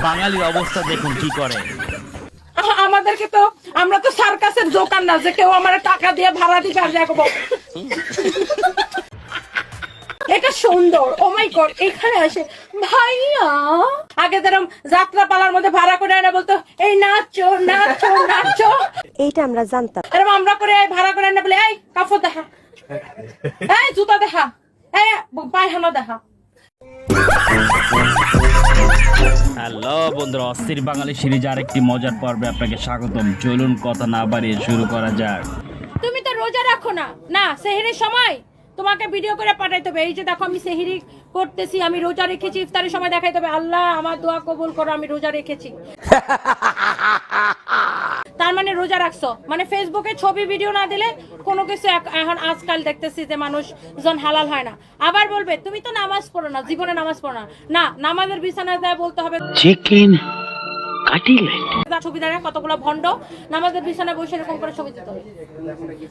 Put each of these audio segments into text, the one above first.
বাঙালির অবস্থা দেখুন কি করে। আমাদেরকে তো, আমরা তো সার্কাসের দোকান না যে কেউ আমার টাকা দিয়ে ভাড়া দিবে আর দেখো। এটা সুন্দর, ও মাই গড, এখানে আসে ভাইয়া। আগে যেরকম যাত্রা পালার মধ্যে ভাড়া করে এনে বলতো এই নাচো নাচো নাচো, এইটা আমরা জানতাম। এরকম আমরা করে ভাড়া করে এনে বলে এই কাপড় দেখা, এই জুতা দেখা, এই পায়খানা দেখা। হ্যালো বন্ধুরা, অস্থির বাঙালি সিরিজ আরেকটি মজার পর্বে আপনাকে স্বাগতম। চলুন কথা না বাড়িয়ে শুরু করা যাক। তুমি তো রোজা রাখো না, না সেহরির সময় তোমাকে ভিডিও করে পাঠাইতে হবে। এই যে দেখো আমি সেহরি করতেছি, আমি রোজা রেখেছি, ইফতারের সময় দেখাইতে হবে আল্লাহ আমার দোয়া কবুল করো, আমি রোজা রেখেছি। তার মানে রোজা রাখছো, মানে ফেসবুকে ছবি ভিডিও না দিলে কোনো কিছু। এখন আজকাল দেখতেছি যে মানুষ জন হালাল হয় না, আবার বলবে তুমি তো নামাজ পড়ো না, জীবনে নামাজ পড়ো না। না, নামাজের বিছানায় দেয় বলতে হবে চিকেন কাটলেট। ছবি দাঁড়ায় কতগুলো ভণ্ড নামাজের বিছানায় বসে এরকম করে ছবি দিতে হবে,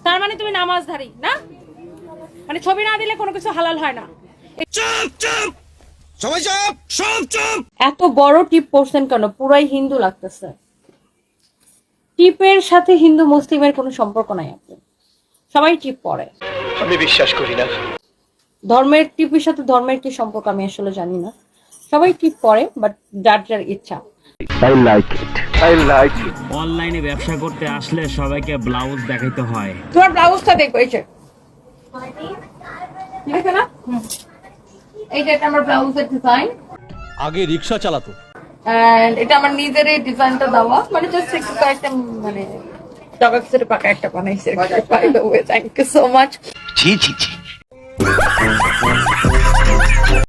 তার মানে তুমি নামাজধারী না। মানে ছবি না দিলে কোনো কিছু হালাল হয় না। এত বড় টিপ পড়ছেন কেন? পুরাই হিন্দু লাগতেছে। টিপের সাথে হিন্দু মুসলিমের কোনো সম্পর্ক নাই। আপনি সবাই টিপ পরে, আমি বিশ্বাস করি না। ধর্মের টিপের সাথে ধর্মের কি সম্পর্ক আমি আসলে জানি না। সবাই টিপ পরে, বাট যার যার ইচ্ছা। I like it. অনলাইনে ব্যবসা করতে আসলে সবাইকে ব্লাউজ দেখাইতে হয়। তোমার ব্লাউজটা দেখো, এই যে দেখো না, এই যে এটা আমার ব্লাউজের ডিজাইন। আগে রিক্সা চালাতো, এন্ড এটা আমার নিজের এই ডিজাইনটা দেওয়া, মানে জাস্ট একটু কয়েকটা মানে জগাক্সের পাকা একটা বানাইছে। By the way, thank you so much. ছি ছি ছি।